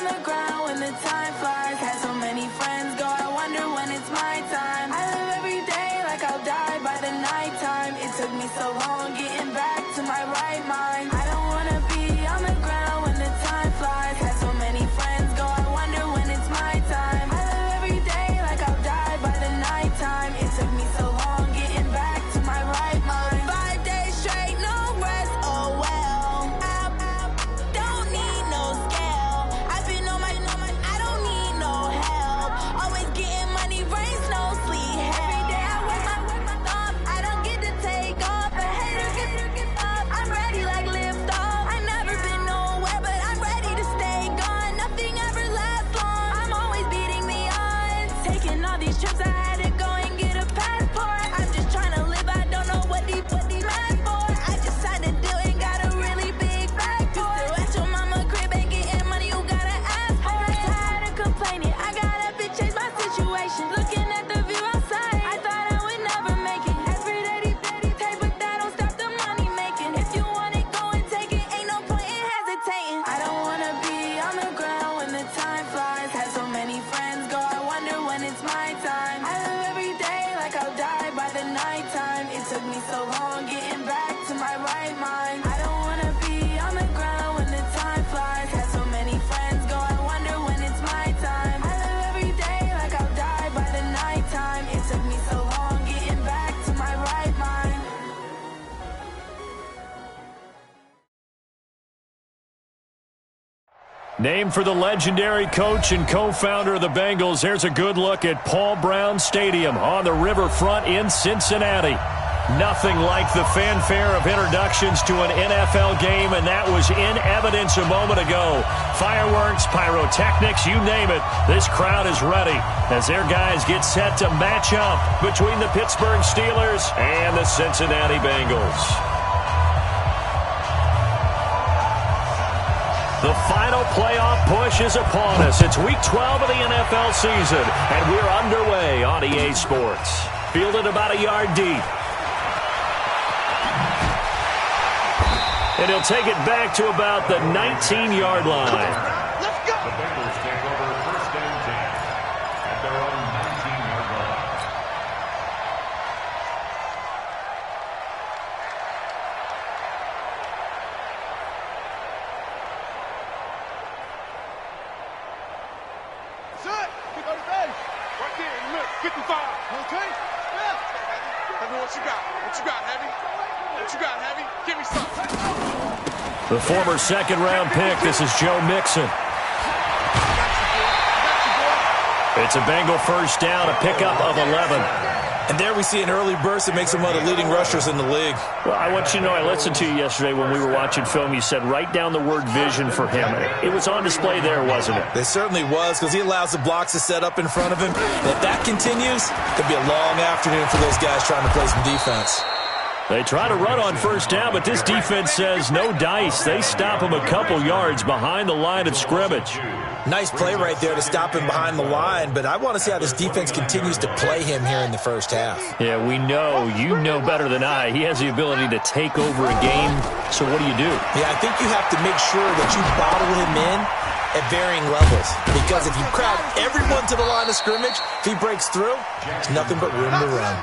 the ground when the time flies. Had so many friends go, I wonder when it's my time. I live every day like I'll die by the nighttime. It took me so long getting back to my right mind. I don't wanna be on the ground when the time flies. Had so many friends go, I wonder when it's my time. I live every day like I'll die by the nighttime. It took me so long getting back to my right mind. 5 days straight, no rest, oh well. I don't need no scale. I've been on my, I don't need no help. Always getting money, rains, no sleep. Every day I work my thumb. I don't get to take off. A hater get up. I'm ready like lift off. I've never been nowhere, but I'm ready to stay gone. Nothing ever lasts long. I'm always beating the odds. Taking all these trips, I had to go and get a passport. I'm just trying to live, I don't know what these mad for. I just had to do it, got a really big bag for it. Still at your mama crib, ain't getting money, you gotta ask for it. Tired of complaining, I gotta change my situation. Looking at the view outside, I thought I would never make it. Every day, take, but that don't stop the money making. If you want it, go and take it, ain't no point in hesitating. I don't wanna be on the ground when the time flies. Had so many friends go, I wonder when it's my time. I live every day like I'll die by the nighttime. It took me so long getting back to my right mind. I don't wanna be on the ground when the time flies. Had so many friends go, I wonder when it's my time. I live every day like I'll die by the nighttime. It took me so long getting back to my right mind. Named for the legendary coach and co-founder of the Bengals, here's a good look at Paul Brown Stadium on the riverfront in Cincinnati. Nothing like the fanfare of introductions to an NFL game, and that was in evidence a moment ago. Fireworks, pyrotechnics, you name it. This crowd is ready as their guys get set to match up between the Pittsburgh Steelers and the Cincinnati Bengals. The final playoff push is upon us. It's Week 12 of the NFL season, and we're underway on EA Sports. Fielded about a yard deep. And he'll take it back to about the 19-yard line. Let's go! The Bengals take over first and 10 at their own 19-yard line. Set! Kick on the base! Right there, look, 55. Okay? Yeah! Tell me what you got. What you got, Heavy? What you got, Heavy? Give me something. The former second-round pick, this is Joe Mixon. It's a Bengal first down, a pickup of 11. And there we see an early burst that makes him one of the leading rushers in the league. Well, I want you to know, I listened to you yesterday when we were watching film. You said write down the word vision for him. It was on display there, wasn't it? It certainly was, because he allows the blocks to set up in front of him. And if that continues, it could be a long afternoon for those guys trying to play some defense. They try to run on first down, but this defense says no dice. They stop him a couple yards behind the line of scrimmage. Nice play right there to stop him behind the line, but I want to see how this defense continues to play him here in the first half. Yeah, we know. You know better than I. He has the ability to take over a game, so what do you do? Yeah, I think you have to make sure that you bottle him in at varying levels, because if you crowd everyone to the line of scrimmage, if he breaks through, there's nothing but room to run.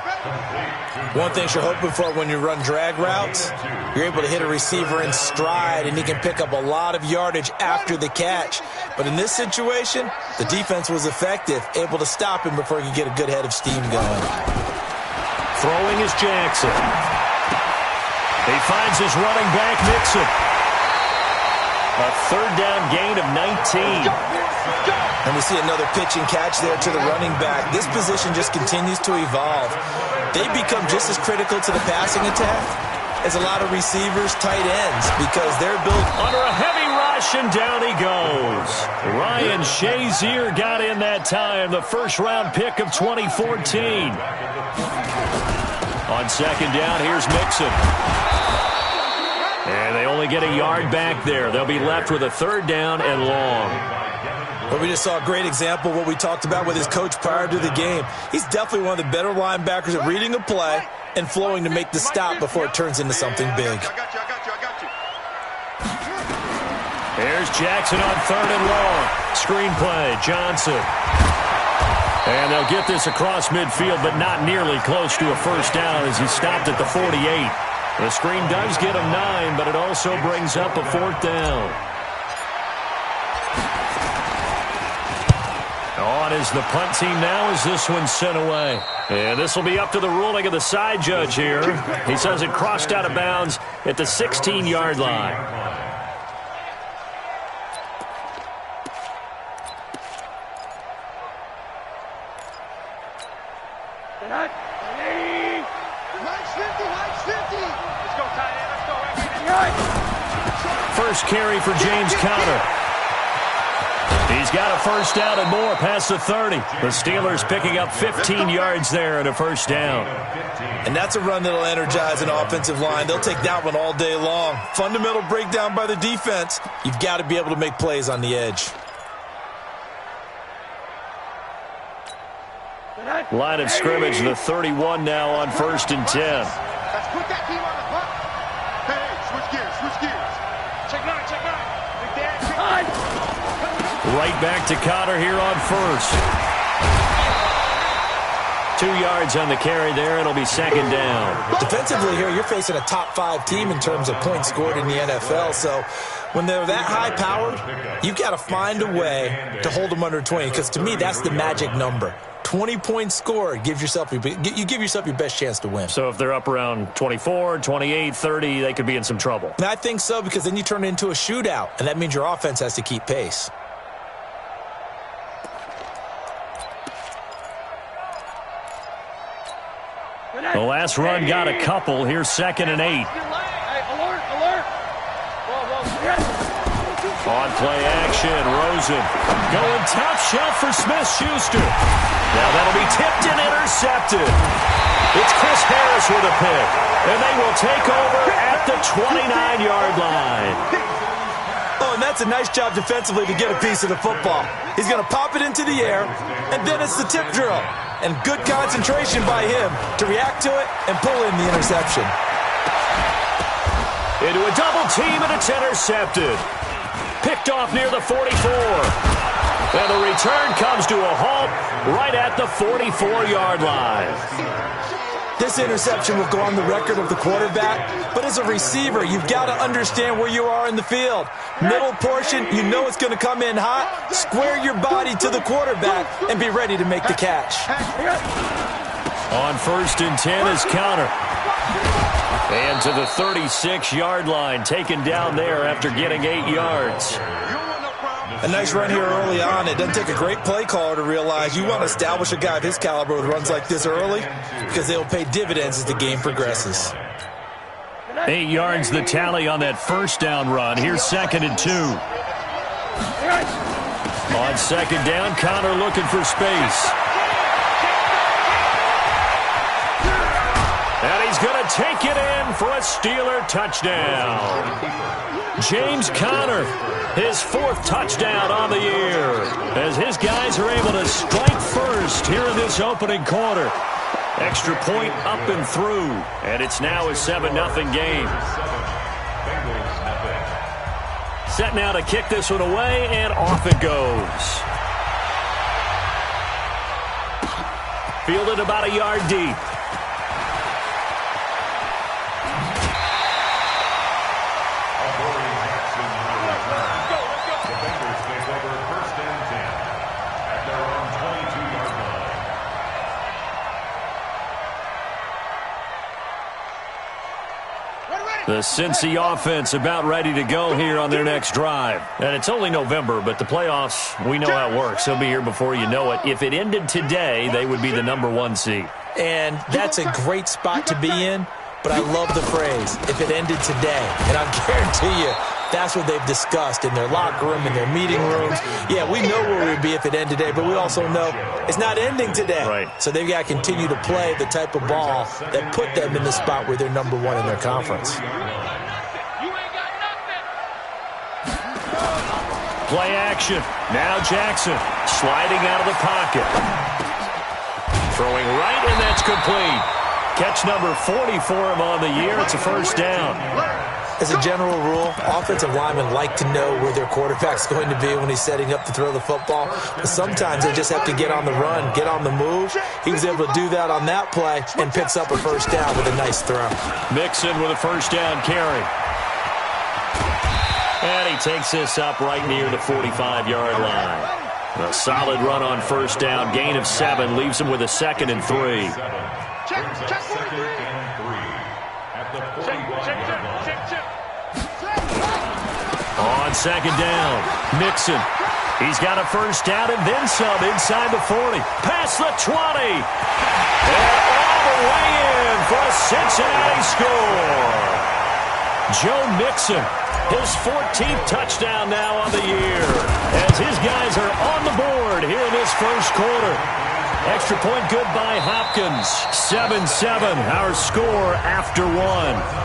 One thing you're hoping for when you run drag routes, you're able to hit a receiver in stride and he can pick up a lot of yardage after the catch. But in this situation, the defense was effective, able to stop him before he could get a good head of steam going. Throwing is Jackson. He finds his running back, Mixon. A third down gain of 19. And we see another pitch and catch there to the running back. This position just continues to evolve. They become just as critical to the passing attack as a lot of receivers, tight ends, because they're built under a heavy rush, and down he goes. Ryan Shazier got in that time, the first-round pick of 2014. On second down, here's Mixon. And they only get a yard back there. They'll be left with a third down and long. But we just saw a great example of what we talked about with his coach prior to the game. He's definitely one of the better linebackers at reading a play and flowing to make the stop before it turns into something big. Here's Jackson on 3rd and long. Screenplay, Johnson. And they'll get this across midfield, but not nearly close to a first down as he stopped at the 48. The screen does get him 9, but it also brings up a 4th down. On is the punt team now as this one's sent away. And this will be up to the ruling of the side judge here. He says it crossed out of bounds at the 16-yard line. First carry for James Conner. He's got a first down and more past the 30. The Steelers picking up 15 yards there and a first down. And that's a run that'll energize an offensive line. They'll take that one all day long. Fundamental breakdown by the defense. You've got to be able to make plays on the edge. Line of scrimmage, the 31 now on 1st and 10. Let's put that team on the punt. Hey, switch gears, switch gears. Check 9, check 9. Big dad, check 9. Right back to Conner here on 1st. 2 yards on the carry there. It'll be 2nd down. Defensively here, you're facing a top 5 team in terms of points scored in the NFL. So when they're that high-powered, you've got to find a way to hold them under 20. Because to me, that's the magic number. 20 points scored, you give yourself your best chance to win. So if they're up around 24, 28, 30, they could be in some trouble. And I think so, because then you turn it into a shootout, and that means your offense has to keep pace. The last run got a couple. Here's 2nd and 8. Hey, alert, alert. On play action, Rosen going top shelf for Smith-Schuster. Now that'll be tipped and intercepted. It's Chris Harris with a pick, and they will take over at the 29-yard line. Oh, and that's a nice job defensively to get a piece of the football. He's going to pop it into the air, and then it's the tip drill. And good concentration by him to react to it and pull in the interception. Into a double team, and it's intercepted. Picked off near the 44. And the return comes to a halt right at the 44-yard line. This interception will go on the record of the quarterback, but as a receiver, you've got to understand where you are in the field. Middle portion, you know it's going to come in hot. Square your body to the quarterback and be ready to make the catch. On 1st and 10 is Conner. And to the 36-yard line, taken down there after getting 8 yards. A nice run here early on. It doesn't take a great play caller to realize you want to establish a guy of his caliber with runs like this early because they'll pay dividends as the game progresses. 8 yards the tally on that first down run. Here's 2nd and 2. On 2nd down, Conner looking for space. And he's going to take it in for a Steeler touchdown. James Conner, his 4th touchdown on the year, as his guys are able to strike first here in this opening quarter. Extra point up and through, and it's now a 7-0 game. Set now to kick this one away, and off it goes. Fielded about a yard deep. The Cincy offense about ready to go here on their next drive. And it's only November, but the playoffs, we know how it works. They'll be here before you know it. If it ended today, they would be the #1 seed. And that's a great spot to be in, but I love the phrase, if it ended today. And I guarantee you, that's what they've discussed in their locker room, in their meeting rooms. Yeah, we know where we'd be if it ended today, but we also know it's not ending today. Right. So they've got to continue to play the type of ball that put them in the spot where they're #1 in their conference. Play action. Now Jackson sliding out of the pocket. Throwing right, and that's complete. Catch number 40 for him on the year. It's a first down. As a general rule, offensive linemen like to know where their quarterback's going to be when he's setting up to throw the football. But sometimes they just have to get on the run, get on the move. He was able to do that on that play and picks up a first down with a nice throw. Mixon with a first down carry. And he takes this up right near the 45-yard line. A solid run on first down, gain of 7, leaves him with a 2nd and 3. Check 2nd and 3 at the 45-yard line. On 2nd down, Mixon. He's got a first down and then some inside the 40. Past the 20. And all the way in for a Cincinnati score. Joe Mixon, his 14th touchdown now on the year, as his guys are on the board here in this first quarter. Extra point good by Hopkins. 7-7, our score after 1.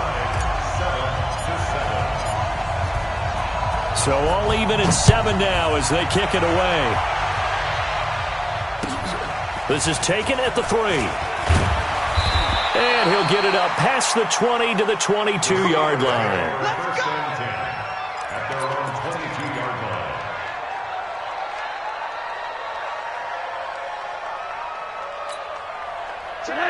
So all even at 7 now as they kick it away. This is taken at the 3. And he'll get it up past the 20 to the 22-yard line. First and 10 at their own 22-yard line.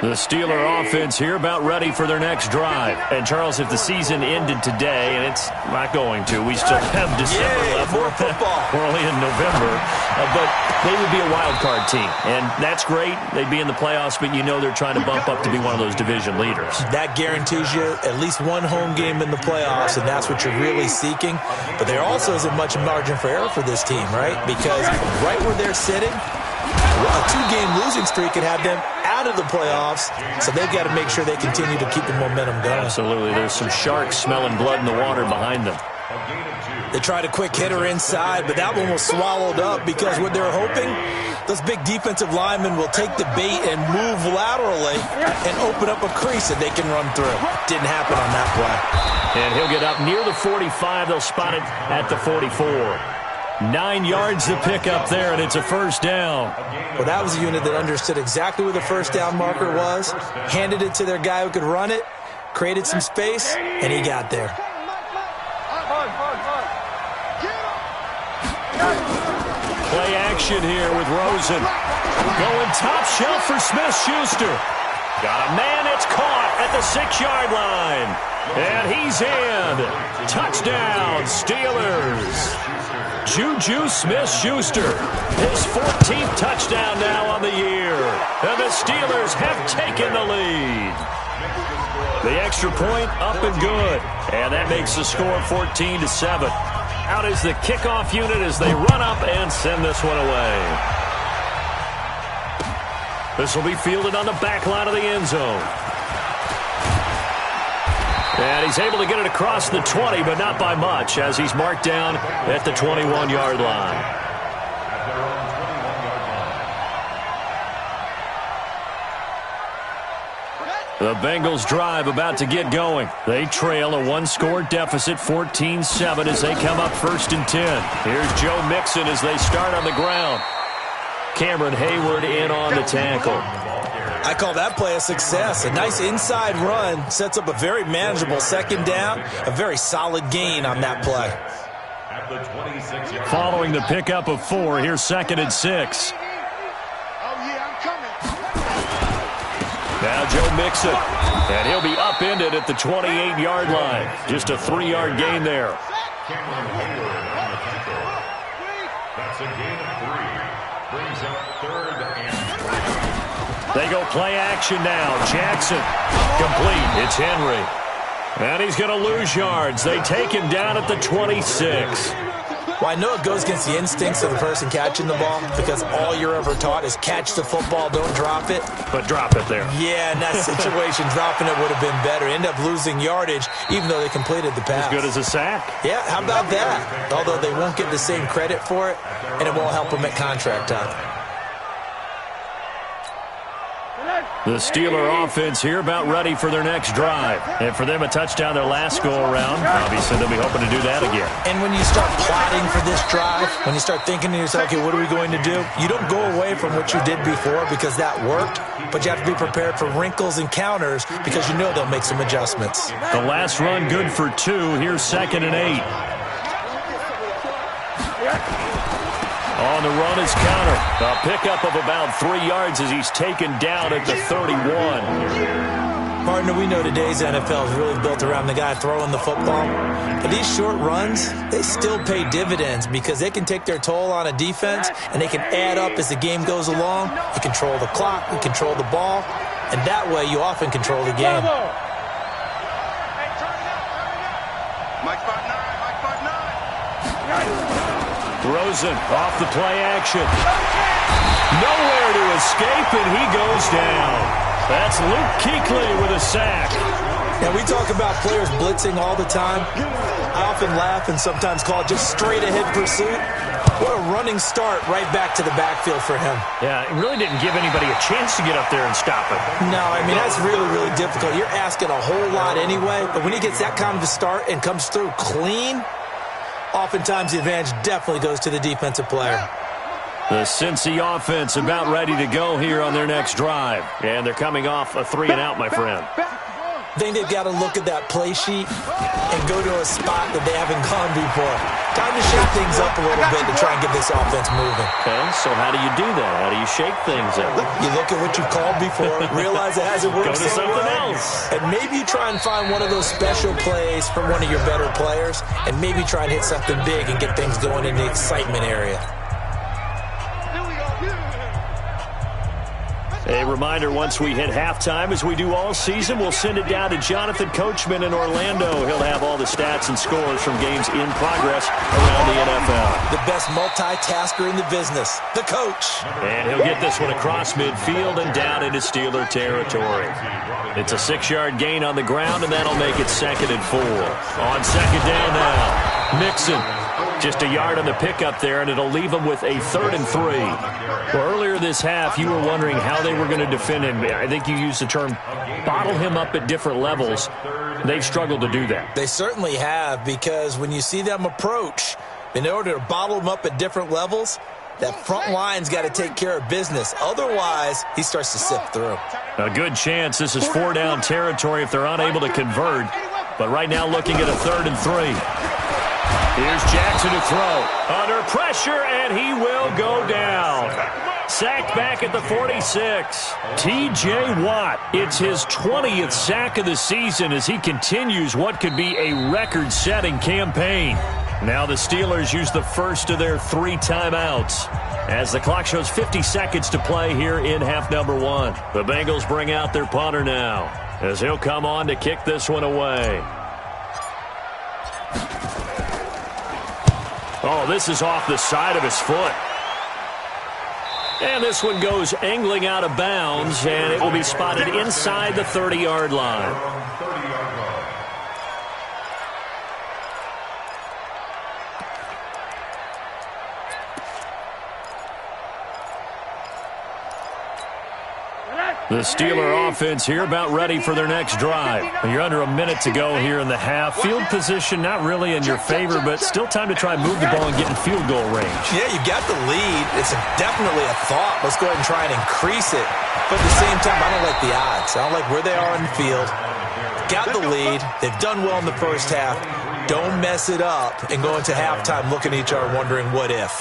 The Steeler offense here about ready for their next drive. And, Charles, if the season ended today, and it's not going to, we still have December left. More football. We're only in November. But they would be a wild card team. And that's great. They'd be in the playoffs, but you know they're trying to bump up to be one of those division leaders. That guarantees you at least one home game in the playoffs, and that's what you're really seeking. But there also isn't much margin for error for this team, right? Because right where they're sitting, a 2-game losing streak could have them out of the playoffs, so they've got to make sure they continue to keep the momentum going. Absolutely. There's some sharks smelling blood in the water behind them. They tried a quick hitter inside, but that one was swallowed up because what they're hoping, those big defensive linemen will take the bait and move laterally and open up a crease that they can run through. Didn't happen on that play. And he'll get up near the 45. They'll spot it at the 44. 9 yards to pick up there, and it's a first down. Well, that was a unit that understood exactly where the first down marker was, handed it to their guy who could run it, created some space, and he got there. Play action here with Rosen. Going top shelf for Smith-Schuster. Got a man, it's caught at the 6-yard line. And he's in. Touchdown, Steelers. Juju Smith-Schuster, his 14th touchdown now on the year. And the Steelers have taken the lead. The extra point up and good. And that makes the score 14-7. Out is the kickoff unit as they run up and send this one away. This will be fielded on the back line of the end zone. And he's able to get it across the 20, but not by much, as he's marked down at the 21-yard line. The Bengals drive about to get going. They trail a 1-score deficit, 14-7, as they come up 1st and 10. Here's Joe Mixon as they start on the ground. Cameron Hayward in on the tackle. I call that play a success. A nice inside run sets up a very manageable 2nd down. A very solid gain on that play. Following the pickup of 4, here's 2nd and 6. Now Joe Mixon, and he'll be upended at the 28-yard line. Just a 3-yard gain there. That's a gain of 3. Brings up 3rd and 3. They go play action now. Jackson, complete. It's Henry. And he's going to lose yards. They take him down at the 26. Well, I know it goes against the instincts of the person catching the ball because all you're ever taught is catch the football, don't drop it. But drop it there. Yeah, in that situation, dropping it would have been better. End up losing yardage, even though they completed the pass. As good as a sack. Yeah, how about that? Although they won't get the same credit for it, and it won't help them at contract time. The Steeler offense here about ready for their next drive. And for them, a touchdown their last go-around. Obviously, they'll be hoping to do that again. And when you start plotting for this drive, when you start thinking to yourself, okay, what are we going to do? You don't go away from what you did before because that worked, but you have to be prepared for wrinkles and counters because you know they'll make some adjustments. The last run good for 2. Here's 2nd and 8. On the run is Counter. A pickup of about 3 yards as he's taken down at the 31. Partner, we know today's NFL is really built around the guy throwing the football. But these short runs, they still pay dividends because they can take their toll on a defense and they can add up as the game goes along. You control the clock, you control the ball, and that way you often control the game. Mike 5'9", Rosen off the play action. Nowhere to escape, and he goes down. That's Luke Kuechly with a sack. Now, we talk about players blitzing all the time. I often laugh and sometimes call it just straight-ahead pursuit. What a running start right back to the backfield for him. Yeah, it really didn't give anybody a chance to get up there and stop him. No, I mean, that's really, really difficult. You're asking a whole lot anyway, but when he gets that kind of a start and comes through clean, oftentimes the advantage definitely goes to the defensive player. The Cincy offense about ready to go here on their next drive. And they're coming off a 3-and-out, my friend. I think they've got to look at that play sheet and go to a spot that they haven't gone before. Time to shake things up a little bit to try and get this offense moving. Okay, so how do you do that? How do you shake things up? You look at what you called before, realize it hasn't worked Go to something else. And maybe you try and find one of those special plays from one of your better players, and maybe try and hit something big and get things going in the excitement area. A reminder, once we hit halftime, as we do all season, we'll send it down to Jonathan Coachman in Orlando. He'll have all the stats and scores from games in progress around the NFL. The best multitasker in the business, the coach. And he'll get this one across midfield and down into Steeler territory. It's a 6-yard gain on the ground, and that'll make it 2nd and 4. On 2nd down now, Mixon. Just a yard on the pickup there, and it'll leave them with a 3rd and 3. Well, earlier this half, you were wondering how they were going to defend him. I think you used the term bottle him up at different levels. They've struggled to do that. They certainly have, because when you see them approach, in order to bottle him up at different levels, that front line's got to take care of business. Otherwise, he starts to sift through. A good chance this is 4-down territory if they're unable to convert. But right now looking at a 3rd and 3. Here's Jackson to throw. Under pressure, and he will go down. Sacked back at the 46. T.J. Watt, it's his 20th sack of the season as he continues what could be a record-setting campaign. Now the Steelers use the first of their 3 timeouts as the clock shows 50 seconds to play here in half number 1. The Bengals bring out their punter now as he'll come on to kick this one away. Oh, this is off the side of his foot. And this one goes angling out of bounds, and it will be spotted inside the 30-yard line. The Steeler offense here about ready for their next drive. You're under a minute to go here in the half. Field position not really in your favor, but still time to try and move the ball and get in field goal range. Yeah, you got the lead. It's definitely a thought. Let's go ahead and try and increase it. But at the same time, I don't like the odds. I don't like where they are in the field. Got the lead. They've done well in the first half. Don't mess it up and go into halftime looking at each other wondering what if.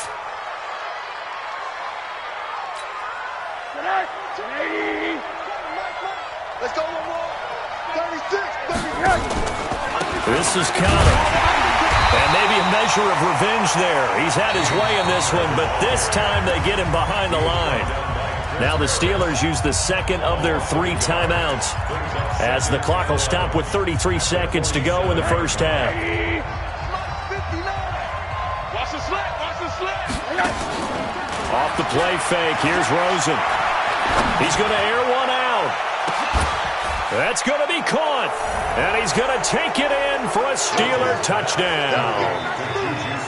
Let's go, Lamar. 36, 38. This is Counter. And maybe a measure of revenge there. He's had his way in this one, but this time they get him behind the line. Now the Steelers use the second of their 3 timeouts as the clock will stop with 33 seconds to go in the first half. Watch the slip, watch the slip. Off the play fake, here's Rosen. He's going to air one out. That's going to be caught. And he's going to take it in for a Steeler touchdown.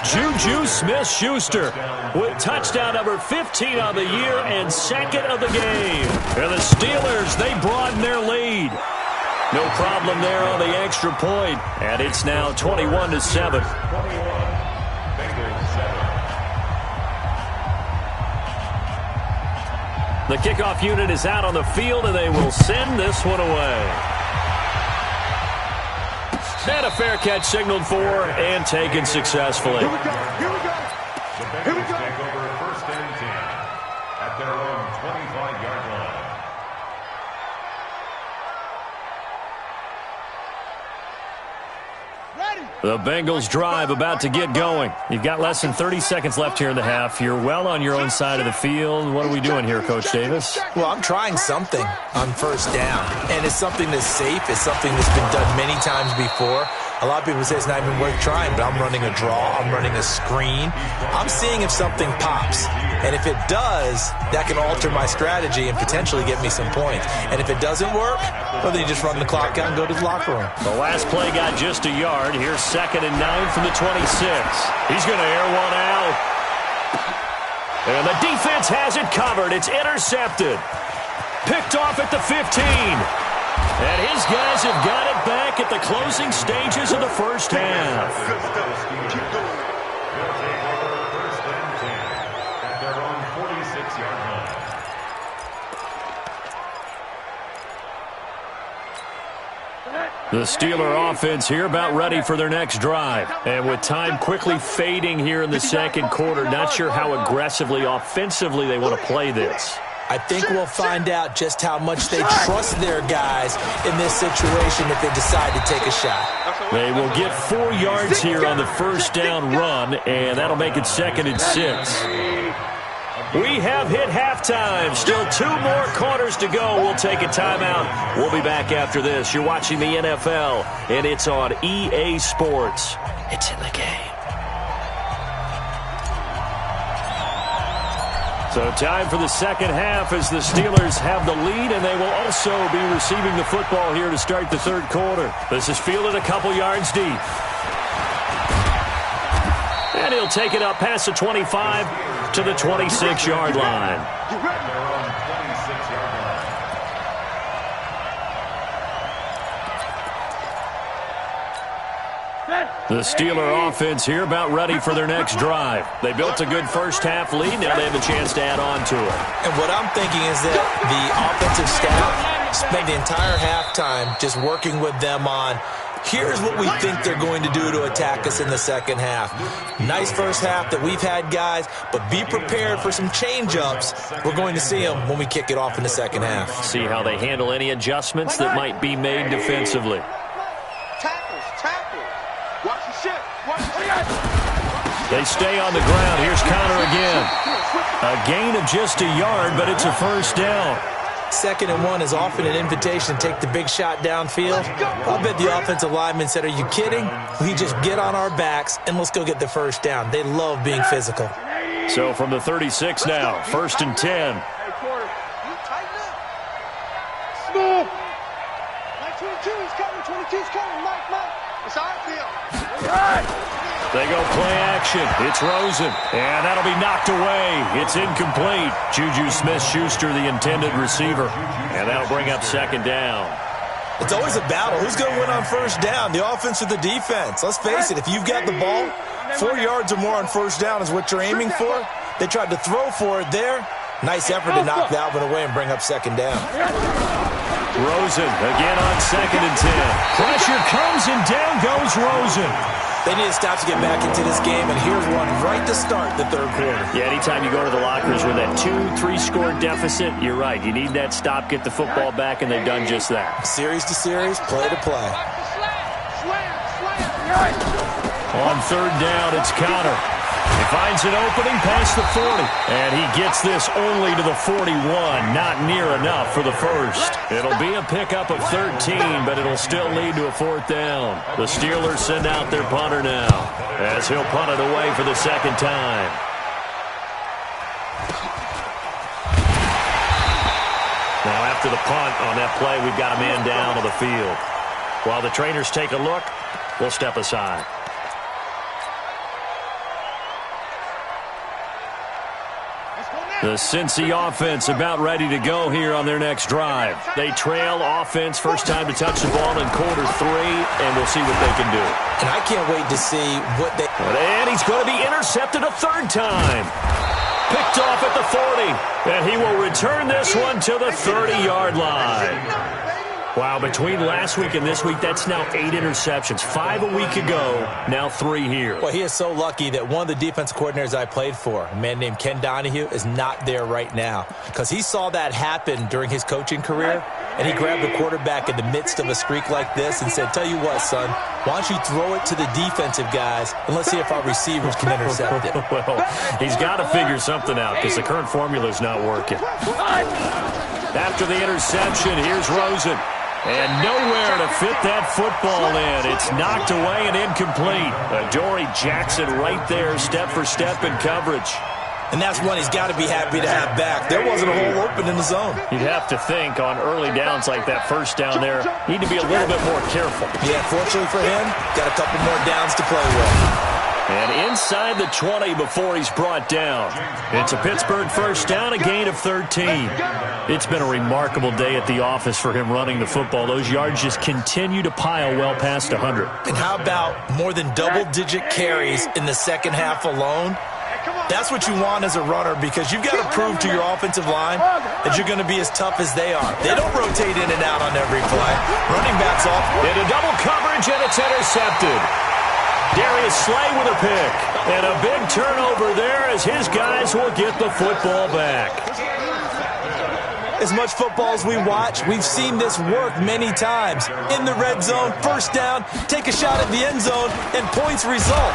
Juju Smith-Schuster with touchdown number 15 on the year and second of the game. And the Steelers, they broaden their lead. No problem there on the extra point. And it's now 21-7. The kickoff unit is out on the field, and they will send this one away. And a fair catch signaled for and taken successfully. Here we go. Here we go. The Bengals take over first and 10 at their own 25-yard line. The Bengals drive about to get going. You've got less than 30 seconds left here in the half. You're well on your own side of the field. What are we doing here, Coach Davis? Well, I'm trying something on first down, and it's something that's safe. It's something that's been done many times before. A lot of people say it's not even worth trying, but I'm running a draw. I'm running a screen. I'm seeing if something pops. And if it does, that can alter my strategy and potentially get me some points. And if it doesn't work, well, then you just run the clock out and go to the locker room. The last play got just a yard. Here's 2nd and 9 from the 26. He's going to air one out. And the defense has it covered. It's intercepted. Picked off at the 15. And his guys have got it back at the closing stages of the first half. Good stuff. Keep going. They'll take over first and 10 at their own 46-yard line. The Steeler offense here about ready for their next drive. And with time quickly fading here in the second quarter, not sure how aggressively, offensively they want to play this. I think we'll find out just how much they trust their guys in this situation if they decide to take a shot. They will get 4 yards here on the first down run, and that'll make it 2nd and 6. We have hit halftime. Still 2 more quarters to go. We'll take a timeout. We'll be back after this. You're watching the NFL, and it's on EA Sports. It's in the game. So time for the second half as the Steelers have the lead, and they will also be receiving the football here to start the third quarter. This is fielded a couple yards deep. And he'll take it up past the 25 to the 26-yard line. The Steeler offense here about ready for their next drive. They built a good first half lead. Now they have a chance to add on to it. And what I'm thinking is that the offensive staff spent the entire halftime just working with them on, here's what we think they're going to do to attack us in the second half. Nice first half that we've had, guys, but be prepared for some change-ups. We're going to see them when we kick it off in the second half. See how they handle any adjustments that might be made defensively. They stay on the ground. Here's Connor again. A gain of just a yard, but it's a first down. 2nd and 1 is often an invitation to take the big shot downfield. I bet the offensive lineman said, are you kidding? We just get on our backs and let's go get the first down. They love being physical. So from the 36 now, 1st and 10. Smooth. 22 is coming. 22 is coming. Mike. It's our field. All right. They go play action. It's Rosen. And that'll be knocked away. It's incomplete. Juju Smith-Schuster, the intended receiver. And that'll bring up 2nd down. It's always a battle. Who's going to win on first down, the offense or the defense? Let's face it, if you've got the ball, 4 yards or more on first down is what you're aiming for. They tried to throw for it there. Nice effort to knock Dalvin away and bring up 2nd down. Rosen again on 2nd and 10. Pressure comes and down goes Rosen. They need to stop to get back into this game, and here's one right to start the third quarter. Yeah, anytime you go to the lockers with that 2-3 score deficit, you're right. You need that stop, get the football back, and they've done just that. Series to series, play to play. On 3rd down, it's Connor. He finds an opening past the 40, and he gets this only to the 41. Not near enough for the first. It'll be a pickup of 13, but it'll still lead to a 4th down. The Steelers send out their punter now, as he'll punt it away for the 2nd time. Now after the punt on that play, we've got a man down on the field. While the trainers take a look, we'll step aside. The Cincy offense about ready to go here on their next drive. They trail offense, first time to touch the ball in quarter 3, and we'll see what they can do. And I can't wait to see what they... And he's going to be intercepted a third time. Picked off at the 40, and he will return this one to the 30-yard line. Wow, between last week and this week, that's now 8 interceptions. 5 a week ago, now 3 here. Well, he is so lucky that one of the defense coordinators I played for, a man named Ken Donahue, is not there right now. Because he saw that happen during his coaching career, and he grabbed the quarterback in the midst of a streak like this and said, tell you what, son, why don't you throw it to the defensive guys, and let's see if our receivers can intercept it. Well, he's got to figure something out because the current formula is not working. After the interception, here's Rosen. And nowhere to fit that football in. It's knocked away and incomplete. Adoree Jackson right there, step for step in coverage. And that's one he's got to be happy to have back. There wasn't a hole open in the zone. You'd have to think on early downs like that first down there, need to be a little bit more careful. Yeah, fortunately for him, got a couple more downs to play with. And inside the 20 before he's brought down. It's a Pittsburgh first down, a gain of 13. It's been a remarkable day at the office for him running the football. Those yards just continue to pile well past 100. And how about more than double-digit carries in the second half alone? That's what you want as a runner because you've got to prove to your offensive line that you're going to be as tough as they are. They don't rotate in and out on every play. Running backs off. Into double coverage, and it's intercepted. Darius Slay with a pick. And a big turnover there as his guys will get the football back. As much football as we watch, we've seen this work many times. In the red zone, first down, take a shot at the end zone, and points result.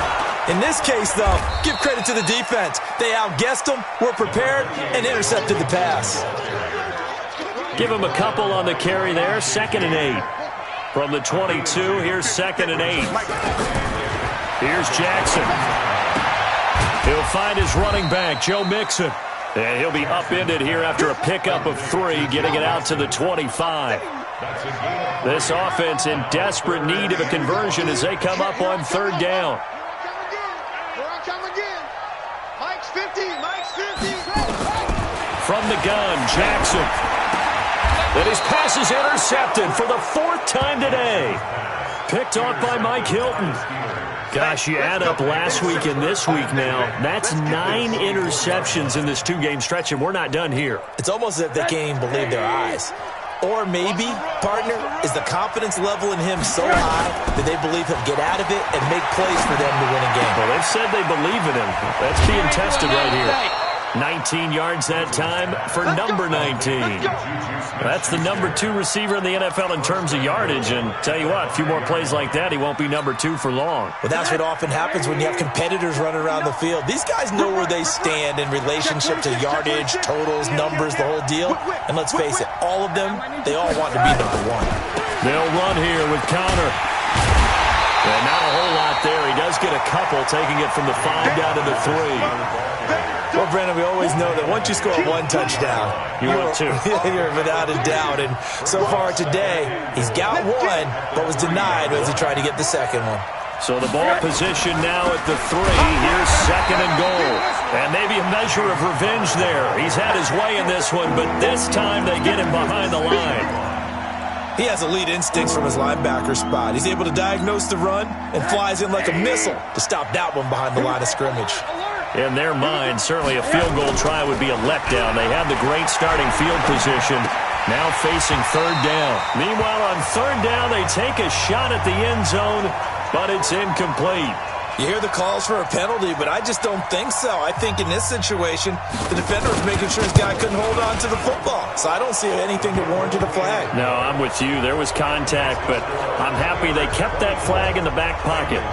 In this case, though, give credit to the defense. They outguessed them, were prepared, and intercepted the pass. Give him a couple on the carry there. 2nd and 8. From the 22, here's 2nd and 8. Here's Jackson. He'll find his running back, Joe Mixon. And he'll be upended here after a pickup of 3, getting it out to the 25. This offense in desperate need of a conversion as they come up on 3rd down. Mike's 50. From the gun, Jackson. And his pass is intercepted for the 4th time today. Picked off by Mike Hilton. Gosh, you add up last week and this week now, that's 9 interceptions in this 2-game stretch, and we're not done here. It's almost as if they can't even believe their eyes. Or maybe, partner, is the confidence level in him so high that they believe he'll get out of it and make plays for them to win a game. Well, they've said they believe in him. That's being tested right here. 19 yards that time for number 19. That's the number 2 receiver in the NFL in terms of yardage. And tell you what, a few more plays like that, he won't be number 2 for long. Well, that's what often happens when you have competitors running around the field. These guys know where they stand in relationship to yardage, totals, numbers, the whole deal. And let's face it, all of them, they all want to be number 1. They'll run here with Connor. And not a whole lot there. He does get a couple, taking it from the 5 down to the 3. Well, Brandon, we always know that once you score 1 touchdown, you're up 2. You're without a doubt. And so far today, he's got 1, but was denied as he tried to get the second one. So the ball position now at the 3. Here's 2nd and goal. And maybe a measure of revenge there. He's had his way in this one, but this time they get him behind the line. He has elite instincts from his linebacker spot. He's able to diagnose the run and flies in like a missile to stop that one behind the line of scrimmage. In their mind, certainly a field goal try would be a letdown. They had the great starting field position, now facing 3rd down. Meanwhile, on 3rd down, they take a shot at the end zone, but it's incomplete. You hear the calls for a penalty, but I just don't think so. I think in this situation, the defender was making sure his guy couldn't hold on to the football. So I don't see anything that warranted a flag. No, I'm with you. There was contact, but I'm happy they kept that flag in the back pocket.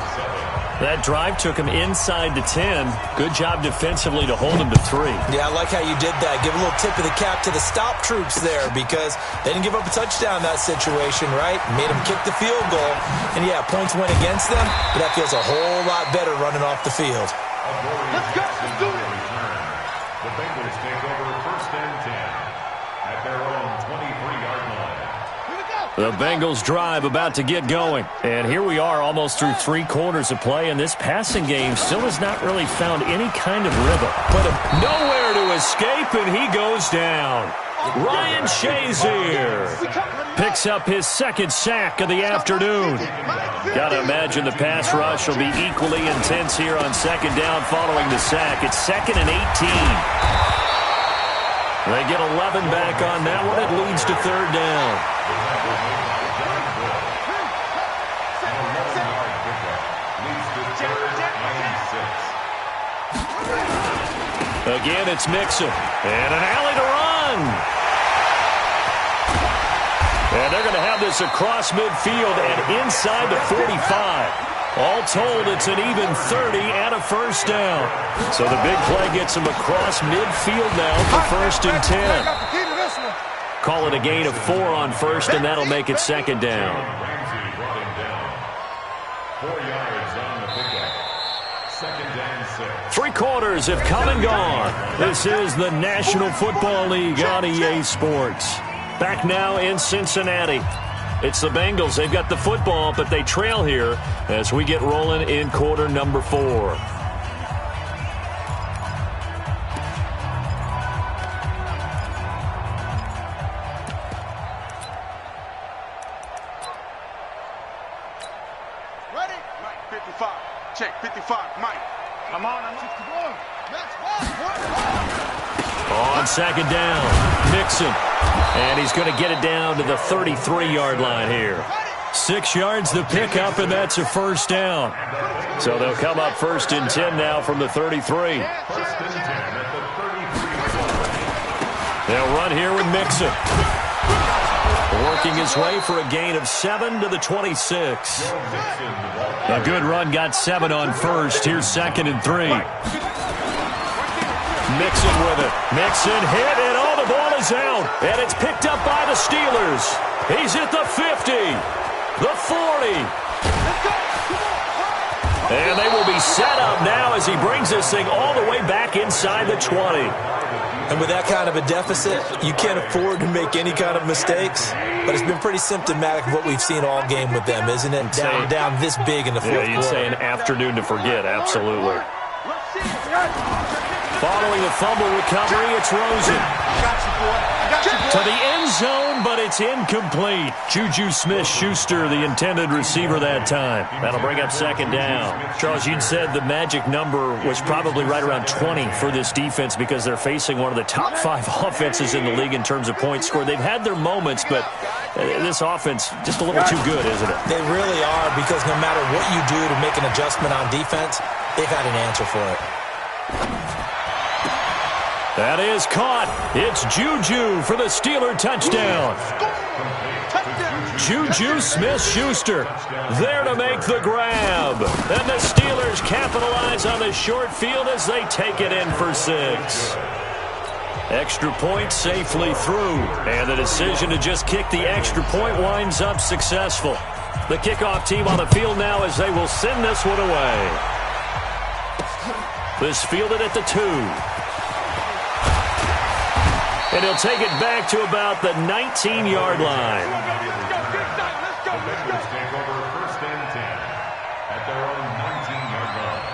That drive took him inside the 10. Good job defensively to hold him to 3. Yeah, I like how you did that. Give a little tip of the cap to the stop troops there because they didn't give up a touchdown in that situation, right? Made them kick the field goal. And, yeah, points went against them, but that feels a whole lot better running off the field. Let's go. Let's do it. The Bengals take over 1st and 10 at their own The Bengals drive about to get going. And here we are almost through 3 quarters of play, and this passing game still has not really found any kind of rhythm. But nowhere to escape, and he goes down. Ryan Shazier picks up his second sack of the afternoon. Got to imagine the pass rush will be equally intense here on second down following the sack. It's 2nd and 18. They get 11 back on that one. It leads to 3rd down. Again, it's Mixon. And an alley to run. And they're going to have this across midfield and inside the 45. All told, it's an even 30 and a first down. So the big play gets them across midfield now for 1st and 10. Call it a gain of 4 on 1st, and that'll make it 2nd down. 4 yards on the pickup. 2nd and 6. 3 quarters have come and gone. This is the National Football League on EA Sports. Back now in Cincinnati. It's the Bengals. They've got the football, but they trail here as we get rolling in quarter number 4. Ready? Mike, 55. Check, 55. Mike. I'm on. 61. On 2nd down, Mixon. And he's going to get it down to the 33-yard line here. 6 yards the pickup, and that's a 1st down. So they'll come up 1st and 10 now from the 33. 1st and 10 at the 33. They'll run here with Mixon. Working his way for a gain of 7 to the 26. A good run, got 7 on 1st. Here's 2nd and 3. Mixon with it. Mixon hit, and oh, the ball is out. And it's picked up by the Steelers. He's at the 50, the 40. And they will be set up now as he brings this thing all the way back inside the 20. And with that kind of a deficit, you can't afford to make any kind of mistakes. But it's been pretty symptomatic of what we've seen all game with them, isn't it? Down this big in the 4th quarter. Yeah, you'd say an afternoon to forget, absolutely. Following a fumble recovery, it's Rosen. To the end zone, but it's incomplete. Juju Smith-Schuster, the intended receiver that time. That'll bring up 2nd down. Charles, you'd said the magic number was probably right around 20 for this defense because they're facing one of the top 5 offenses in the league in terms of points scored. They've had their moments, but this offense just a little too good, isn't it? They really are, because no matter what you do to make an adjustment on defense, they've had an answer for it. That is caught. It's Juju for the Steeler touchdown. Juju Smith-Schuster there to make the grab. And the Steelers capitalize on the short field as they take it in for 6. Extra point safely through. And the decision to just kick the extra point winds up successful. The kickoff team on the field now as they will send this one away. This fielded at the 2. And he'll take it back to about the 19-yard line. The Bengals take over 1st and 10 at their own 19-yard line.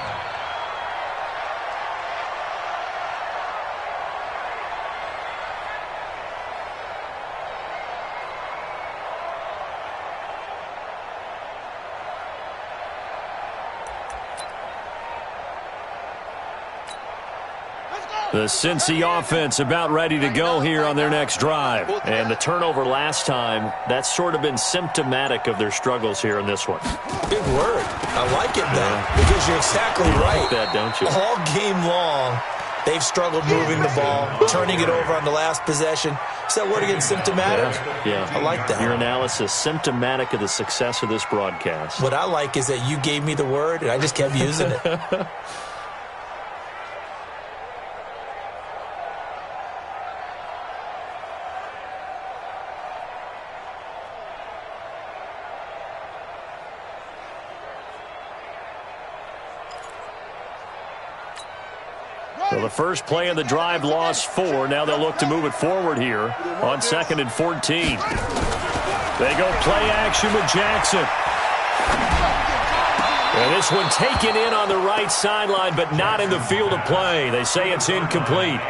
The Cincy offense about ready to go here on their next drive. And the turnover last time, that's sort of been symptomatic of their struggles here in this one. Good word. I like it, though, because you're exactly right. You like that, don't you? All game long, they've struggled moving the ball, turning it over on the last possession. Is that word again, symptomatic? Yeah. I like that. Your analysis, symptomatic of the success of this broadcast. What I like is that you gave me the word, and I just kept using it. So the first play of the drive lost 4. Now they'll look to move it forward here on 2nd and 14. They go play action with Jackson. And this one taken in on the right sideline, but not in the field of play. They say it's incomplete.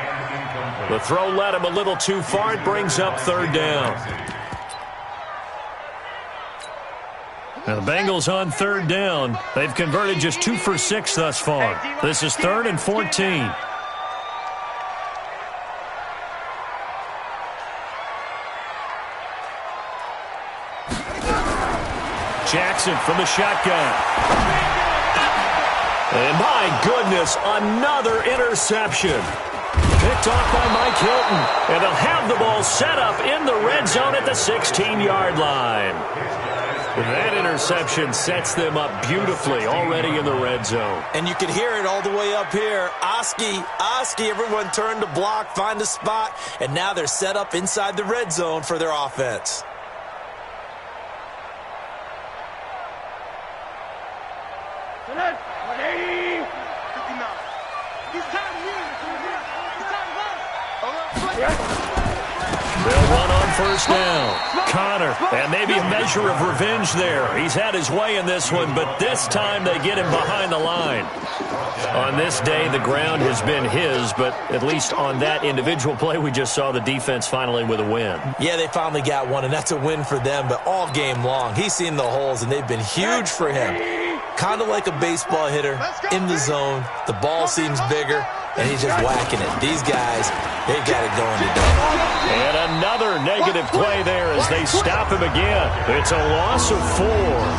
The throw led him a little too far. It brings up third down. Now the Bengals on third down. They've converted just 2 for 6 thus far. This is 3rd and 14. Jackson from the shotgun. And my goodness, another interception. Picked off by Mike Hilton. And they'll have the ball set up in the red zone at the 16-yard line. That interception sets them up beautifully already in the red zone. And you can hear it all the way up here. Oski, everyone turned to block, find a spot, and now they're set up inside the red zone for their offense. They'll run on first down. Connor, and maybe a measure of revenge there. He's had his way in this one, but this time they get him behind the line. On this day, the ground has been his, but at least on that individual play, we just saw the defense finally with a win. Yeah, they finally got one, and that's a win for them, but all game long, he's seen the holes, and they've been huge for him. Kind of like a baseball hitter in the zone. The ball seems bigger, and he's just whacking it. These guys, they've got it going today. And another negative play there as they stop him again. It's a loss of 4.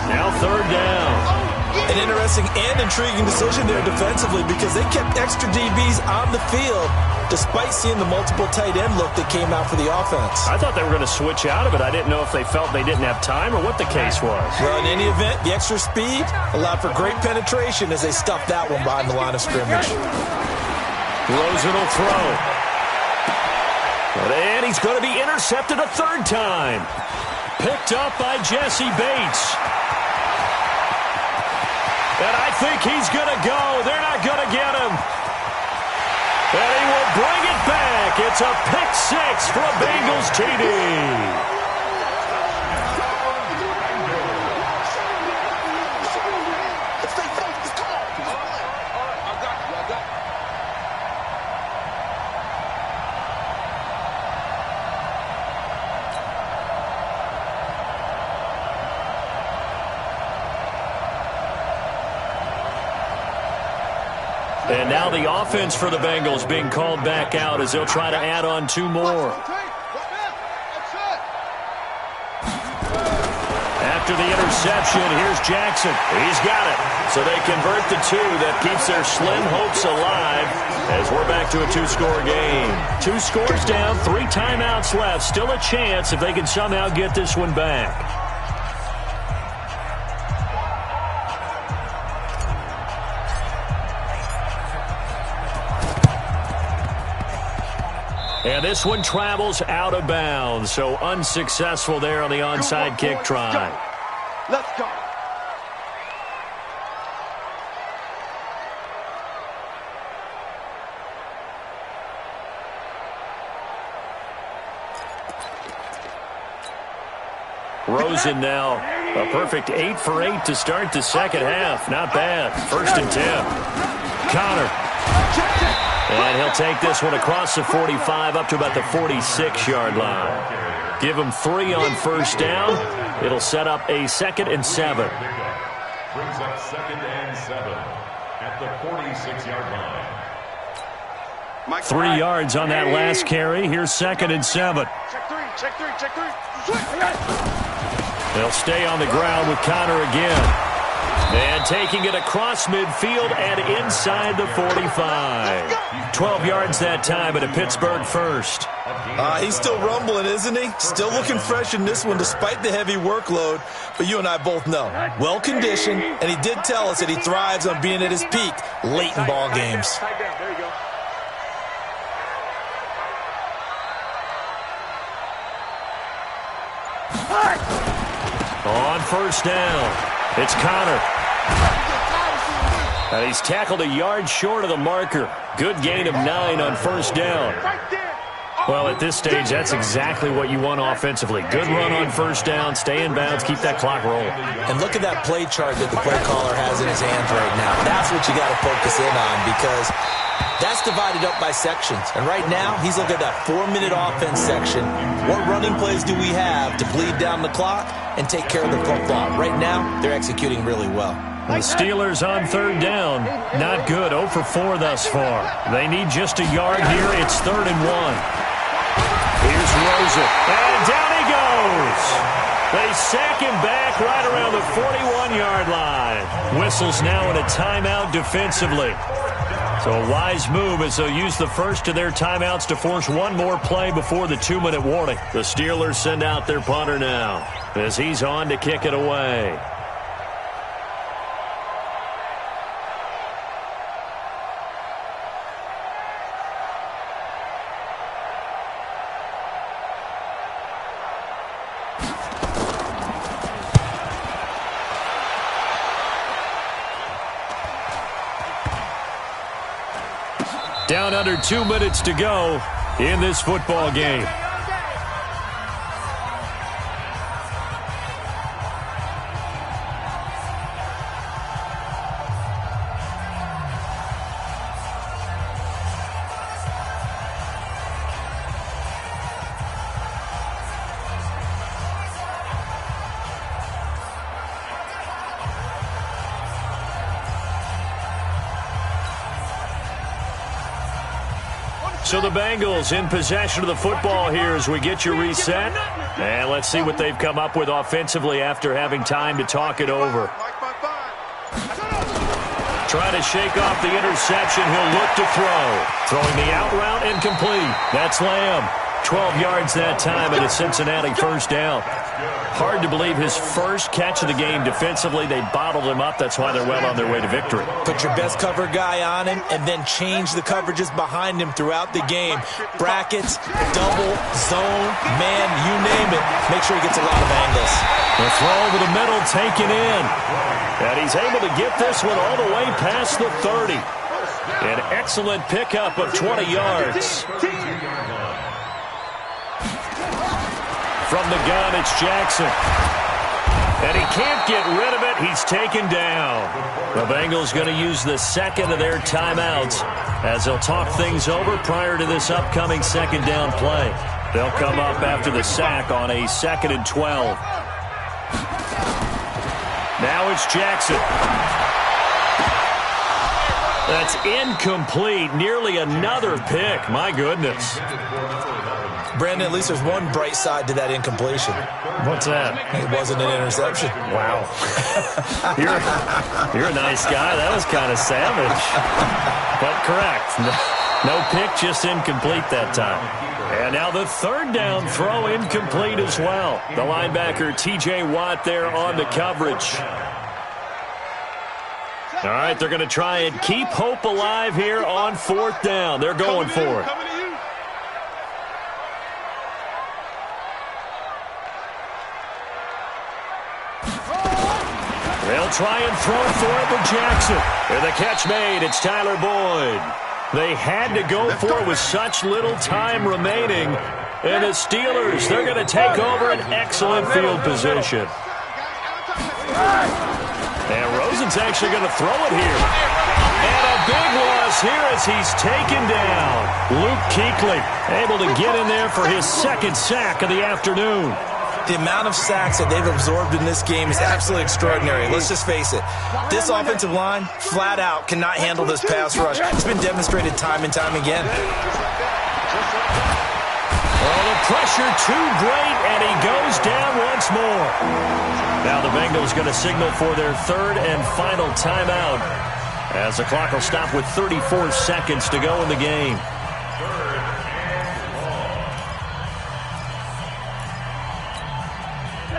Now third down. An interesting and intriguing decision there defensively because they kept extra DBs on the field despite seeing the multiple tight end look that came out for the offense. I thought they were going to switch out of it. I didn't know if they felt they didn't have time or what the case was. Well, in any event, the extra speed allowed for great penetration as they stuffed that one behind the line of scrimmage. Rosen will throw. And he's going to be intercepted a third time. Picked up by Jesse Bates. And I think he's going to go. They're not going to get him. And he will bring it back. It's a pick 6 for a Bengals TD. And now the offense for the Bengals being called back out as they'll try to add on 2 more. After the interception, here's Jackson. He's got it. So they convert the 2. That keeps their slim hopes alive as we're back to a 2-score game. 2 scores down, 3 timeouts left. Still a chance if they can somehow get this one back. And this one travels out of bounds, so unsuccessful there on the onside kick try. Let's go. Rosen now a perfect 8 for 8 to start the second half. Not bad. 1st and 10. Connor. And he'll take this one across the 45 up to about the 46-yard line. Give him 3 on first down. It'll set up a 2nd and 7. Brings up 2nd and 7 at the 46-yard line. 3 yards on that last carry. Here's 2nd and 7. Check three. They'll stay on the ground with Connor again. And taking it across midfield and inside the 45. 12 yards that time at a Pittsburgh first. He's still rumbling, isn't he? Still looking fresh in this one despite the heavy workload. But you and I both know, well-conditioned, and he did tell us that he thrives on being at his peak late in ball games. There you go. On first down, it's Connor. And he's tackled a yard short of the marker. Good gain of 9 on first down. Right there. Well, at this stage, that's exactly what you want offensively. Good run on first down, stay in bounds, keep that clock rolling. And look at that play chart that the play caller has in his hands right now. That's what you got to focus in on, because that's divided up by sections. And right now, he's looking at that 4-minute offense section. What running plays do we have to bleed down the clock and take care of the football? Right now, they're executing really well. The Steelers on third down. Not good. 0 for 4 thus far. They need just a yard here. It's 3rd and 1. Here's Rosen. And down he goes. They sack him back right around the 41-yard line. Whistles now in a timeout defensively. So a wise move as they'll use the first of their timeouts to force one more play before the 2-minute warning. The Steelers send out their punter now as he's on to kick it away. Down under 2 minutes to go in this football game. So the Bengals in possession of the football here as we get you reset. And let's see what they've come up with offensively after having time to talk it over. Trying to shake off the interception. He'll look to throw. Throwing the out route incomplete. That's Lamb. 12 yards that time and a Cincinnati first down. Hard to believe his first catch of the game defensively. They bottled him up. That's why they're well on their way to victory. Put your best cover guy on him and then change the coverages behind him throughout the game. Brackets, double, zone, man, you name it. Make sure he gets a lot of angles. The throw over the middle taken in. And he's able to get this one all the way past the 30. An excellent pickup of 20 yards. From the gun, it's Jackson. And he can't get rid of it. He's taken down. The Bengals going to use the second of their timeouts as they'll talk things over prior to this upcoming second down play. They'll come up after the sack on a 2nd and 12. Now it's Jackson. That's incomplete. Nearly another pick. My goodness. Brandon, at least there's one bright side to that incompletion. What's that? It wasn't an interception. Wow. You're a nice guy. That was kind of savage. But correct. No pick, just incomplete that time. And now the third down throw incomplete as well. The linebacker, T.J. Watt, there on the coverage. All right, they're going to try and keep hope alive here on 4th down. They're going for it. They'll try and throw for it with Jackson. And the catch made. It's Tyler Boyd. They had to go for it with such little time remaining. And the Steelers, they're going to take over an excellent field position. And Rosen's actually going to throw it here. And a big loss here as he's taken down. Luke Kuechly able to get in there for his second sack of the afternoon. The amount of sacks that they've absorbed in this game is absolutely extraordinary. Let's just face it. This offensive line, flat out, cannot handle this pass rush. It's been demonstrated time and time again. Oh, the pressure too great, and he goes down once more. Now the Bengals going to signal for their third and final timeout as the clock will stop with 34 seconds to go in the game.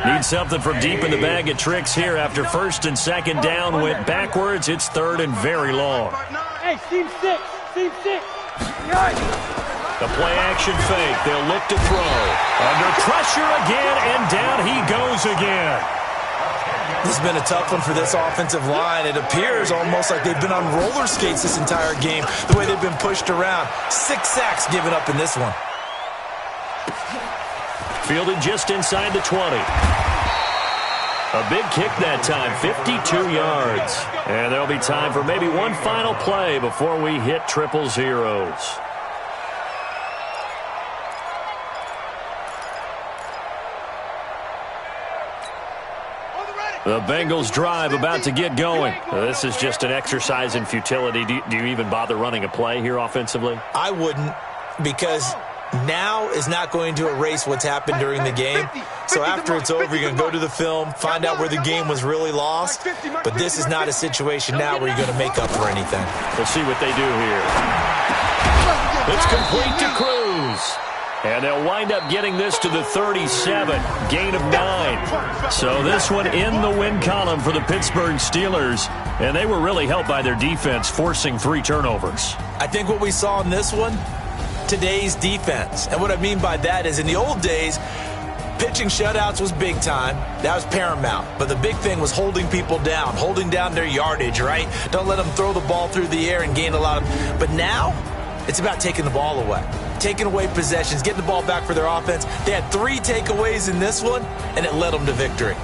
Need something from deep in the bag of tricks here after 1st and 2nd down went backwards. It's 3rd and very long. Hey, team 6. The play action fake. They'll look to throw. Under pressure again, and down he goes again. This has been a tough one for this offensive line. It appears almost like they've been on roller skates this entire game, the way they've been pushed around. 6 sacks given up in this one. Fielded just inside the 20. A big kick that time, 52 yards. And there'll be time for maybe one final play before we hit triple zeros. The Bengals drive about to get going. This is just an exercise in futility. Do you even bother running a play here offensively? I wouldn't, because now is not going to erase what's happened during the game. So after it's over, you're going to go to the film, find out where the game was really lost. But this is not a situation now where you're going to make up for anything. We'll see what they do here. It's complete to Cruz. And they'll wind up getting this to the 37, gain of 9. So this one in the win column for the Pittsburgh Steelers. And they were really helped by their defense, forcing 3 turnovers. I think what we saw in this one, today's defense. And what I mean by that is in the old days, pitching shutouts was big time. That was paramount. But the big thing was holding people down, holding down their yardage, right? Don't let them throw the ball through the air and gain a lot of... But now, it's about taking the ball away. Taking away possessions, getting the ball back for their offense. They had 3 takeaways in this one, and it led them to victory.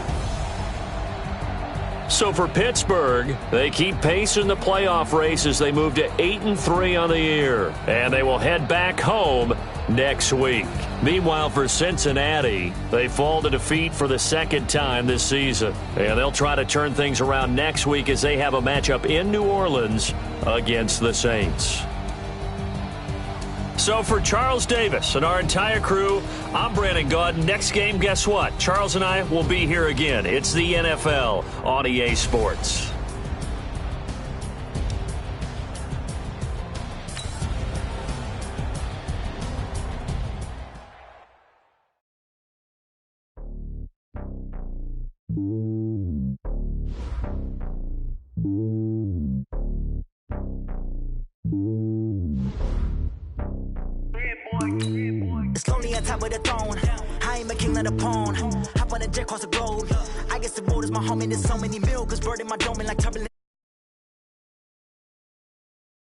So for Pittsburgh, they keep pace in the playoff race as they move to 8-3 on the year. And they will head back home next week. Meanwhile, for Cincinnati, they fall to defeat for the 2nd time this season. And they'll try to turn things around next week as they have a matchup in New Orleans against the Saints. So for Charles Davis and our entire crew, I'm Brandon Gaudin. Next game, guess what? Charles and I will be here again. It's the NFL on EA Sports. It's lonely on top of the throne. I ain't a king of the pawn. Hop on a jet across the globe. I guess the world is my home and there's so many mil. Cause bird in my dome and like turbulent.